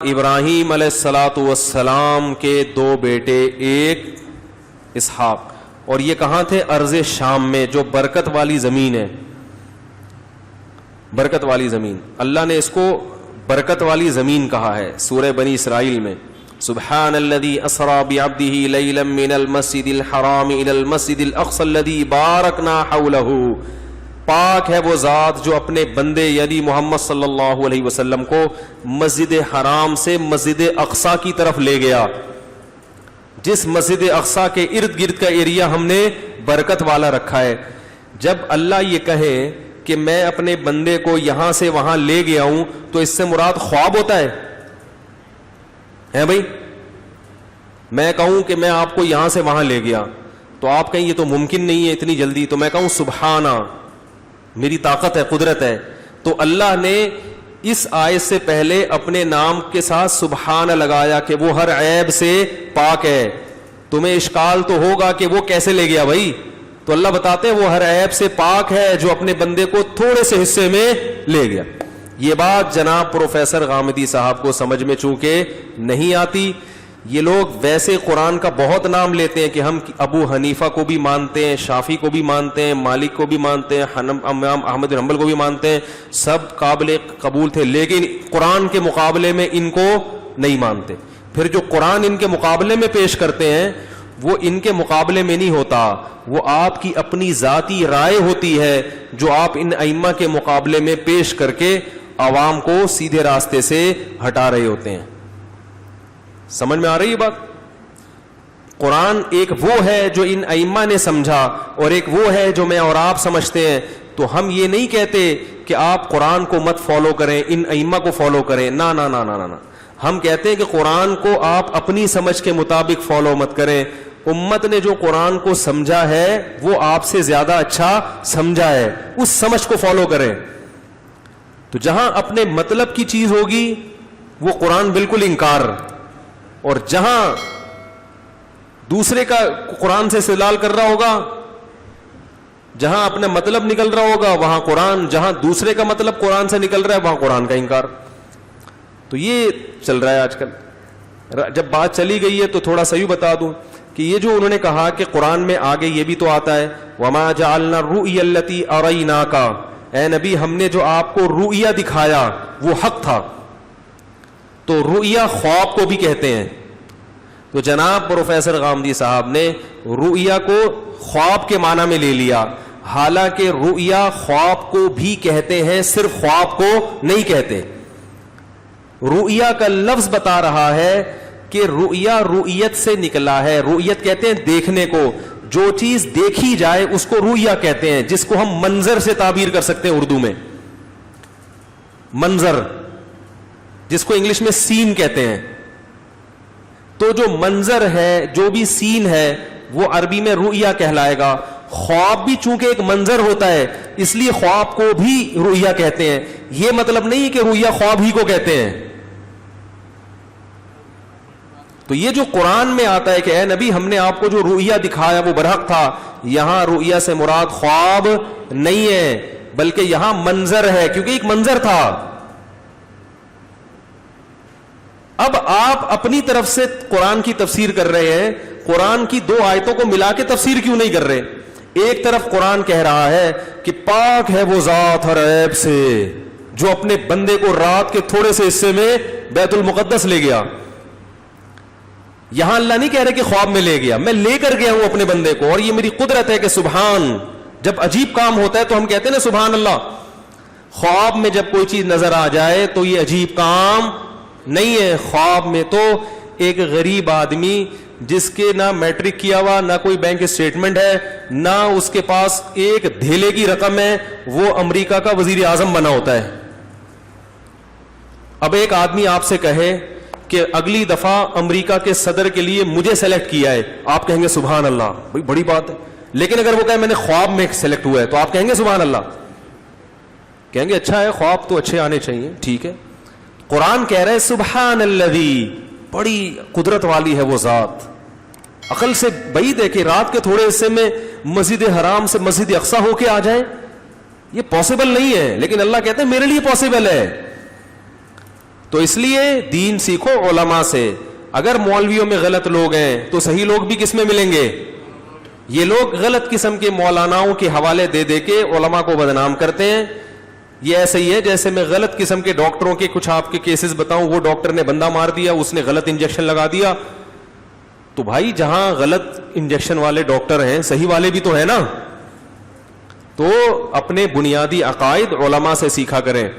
ابراہیم علیہ الصلاۃ والسلام کے دو بیٹے، ایک اسحاق، اور یہ کہاں تھے؟ ارض شام میں، جو برکت والی زمین ہے، برکت والی زمین۔ اللہ نے اس کو برکت والی زمین کہا ہے سورہ بنی اسرائیل میں، سبحان الذی اسری بعبدہ لیلا من المسجد الحرام الی المسجد الاقصی الذی بارکنا حولہ، پاک ہے وہ ذات جو اپنے بندے یعنی محمد صلی اللہ علیہ وسلم کو مسجد حرام سے مسجد اقصی کی طرف لے گیا، جس مسجد اقصی کے ارد گرد کا ایریا ہم نے برکت والا رکھا ہے۔ جب اللہ یہ کہے کہ میں اپنے بندے کو یہاں سے وہاں لے گیا ہوں، تو اس سے مراد خواب ہوتا ہے بھائی؟ میں کہوں کہ میں آپ کو یہاں سے وہاں لے گیا، تو آپ کہیں یہ تو ممکن نہیں ہے اتنی جلدی، تو میں کہوں سبحانہ، میری طاقت ہے، قدرت ہے۔ تو اللہ نے اس آیت سے پہلے اپنے نام کے ساتھ سبحانہ لگایا کہ وہ ہر عیب سے پاک ہے۔ تمہیں اشکال تو ہوگا کہ وہ کیسے لے گیا بھائی؟ تو اللہ بتاتے ہیں وہ ہر عیب سے پاک ہے جو اپنے بندے کو تھوڑے سے حصے میں لے گیا۔ یہ بات جناب پروفیسر غامدی صاحب کو سمجھ میں چونکہ نہیں آتی، یہ لوگ ویسے قرآن کا بہت نام لیتے ہیں کہ ہم ابو حنیفہ کو بھی مانتے ہیں، شافعی کو بھی مانتے ہیں، مالک کو بھی مانتے ہیں، امام احمد بن حنبل کو بھی مانتے ہیں، سب قابل قبول تھے، لیکن قرآن کے مقابلے میں ان کو نہیں مانتے۔ پھر جو قرآن ان کے مقابلے میں پیش کرتے ہیں وہ ان کے مقابلے میں نہیں ہوتا، وہ آپ کی اپنی ذاتی رائے ہوتی ہے جو آپ ان ائمہ کے مقابلے میں پیش کر کے عوام کو سیدھے راستے سے ہٹا رہے ہوتے ہیں۔ سمجھ میں آ رہی ہے بات؟ قرآن ایک وہ ہے جو ان ائمہ نے سمجھا، اور ایک وہ ہے جو میں اور آپ سمجھتے ہیں۔ تو ہم یہ نہیں کہتے کہ آپ قرآن کو مت فالو کریں، ان ائمہ کو فالو کریں، نا نا نا نا نا، ہم کہتے ہیں کہ قرآن کو آپ اپنی سمجھ کے مطابق فالو مت کریں۔ امت نے جو قرآن کو سمجھا ہے وہ آپ سے زیادہ اچھا سمجھا ہے، اس سمجھ کو فالو کریں۔ تو جہاں اپنے مطلب کی چیز ہوگی وہ قرآن بالکل انکار، اور جہاں دوسرے کا قرآن سے استدلال کر رہا ہوگا، جہاں اپنا مطلب نکل رہا ہوگا وہاں قرآن، جہاں دوسرے کا مطلب قرآن سے نکل رہا ہے وہاں قرآن کا انکار۔ تو یہ چل رہا ہے آج کل۔ جب بات چلی گئی ہے تو تھوڑا سا یوں بتا دوں کہ یہ جو انہوں نے کہا کہ قرآن میں آگے یہ بھی تو آتا ہے وَمَا جَعَلْنَا الرُّؤْيَا الَّتِي أَرَيْنَاكَ، اے نبی ہم نے جو آپ کو رؤیا دکھایا وہ حق تھا۔ تو رؤیا خواب کو بھی کہتے ہیں۔ تو جناب پروفیسر غامدی صاحب نے رؤیا کو خواب کے معنی میں لے لیا، حالانکہ رؤیا خواب کو بھی کہتے ہیں، صرف خواب کو نہیں کہتے۔ رؤیا کا لفظ بتا رہا ہے کہ رؤیا رؤیت سے نکلا ہے۔ رؤیت کہتے ہیں دیکھنے کو، جو چیز دیکھی جائے اس کو رؤیا کہتے ہیں، جس کو ہم منظر سے تعبیر کر سکتے ہیں اردو میں، منظر، جس کو انگلش میں سین کہتے ہیں۔ تو جو منظر ہے، جو بھی سین ہے، وہ عربی میں رؤیا کہلائے گا۔ خواب بھی چونکہ ایک منظر ہوتا ہے اس لیے خواب کو بھی رؤیا کہتے ہیں۔ یہ مطلب نہیں کہ رؤیا خواب ہی کو کہتے ہیں۔ تو یہ جو قرآن میں آتا ہے کہ اے نبی ہم نے آپ کو جو رؤیا دکھایا وہ برحق تھا، یہاں رؤیا سے مراد خواب نہیں ہے بلکہ یہاں منظر ہے، کیونکہ ایک منظر تھا۔ اب آپ اپنی طرف سے قرآن کی تفسیر کر رہے ہیں، قرآن کی دو آیتوں کو ملا کے تفسیر کیوں نہیں کر رہے؟ ایک طرف قرآن کہہ رہا ہے کہ پاک ہے وہ ذات ہر عیب سے جو اپنے بندے کو رات کے تھوڑے سے حصے میں بیت المقدس لے گیا۔ یہاں اللہ نہیں کہہ رہے کہ خواب میں لے گیا، میں لے کر گیا ہوں اپنے بندے کو، اور یہ میری قدرت ہے کہ سبحان، جب عجیب کام ہوتا ہے تو ہم کہتے ہیں نا سبحان اللہ۔ خواب میں جب کوئی چیز نظر آ جائے تو یہ عجیب کام نہیں ہے۔ خواب میں تو ایک غریب آدمی جس کے نہ میٹرک کیا ہوا، نہ کوئی بینک اسٹیٹمنٹ ہے، نہ اس کے پاس ایک دھیلے کی رقم ہے، وہ امریکہ کا وزیر اعظم بنا ہوتا ہے۔ اب ایک آدمی آپ سے کہے کہ اگلی دفعہ امریکہ کے صدر کے لیے مجھے سلیکٹ کیا ہے، آپ کہیں گے سبحان اللہ، بھئی بڑی بات ہے۔ لیکن اگر وہ کہے میں نے خواب میں سلیکٹ ہوا ہے تو آپ کہیں گے سبحان اللہ، کہیں گے اچھا ہے، خواب تو اچھے آنے چاہیے، ٹھیک ہے۔ قرآن کہہ رہے سبحان الذی، بڑی قدرت والی ہے وہ ذات، عقل سے بعید ہے کہ رات کے تھوڑے حصے میں مسجد حرام سے مسجد اقصی ہو کے آ جائیں، یہ پاسبل نہیں ہے، لیکن اللہ کہتے ہیں میرے لیے پاسبل ہے۔ تو اس لیے دین سیکھو علماء سے. اگر مولویوں میں غلط لوگ ہیں تو صحیح لوگ بھی کس میں ملیں گے؟ یہ لوگ غلط قسم کے مولاناؤں کے حوالے دے دے کے علماء کو بدنام کرتے ہیں. یہ ایسا ہی ہے جیسے میں غلط قسم کے ڈاکٹروں کے کچھ آپ کے کیسز بتاؤں. وہ ڈاکٹر نے بندہ مار دیا, اس نے غلط انجیکشن لگا دیا. تو بھائی جہاں غلط انجیکشن والے ڈاکٹر ہیں, صحیح والے بھی تو ہیں نا. تو اپنے بنیادی عقائد علماء سے سیکھا کریں.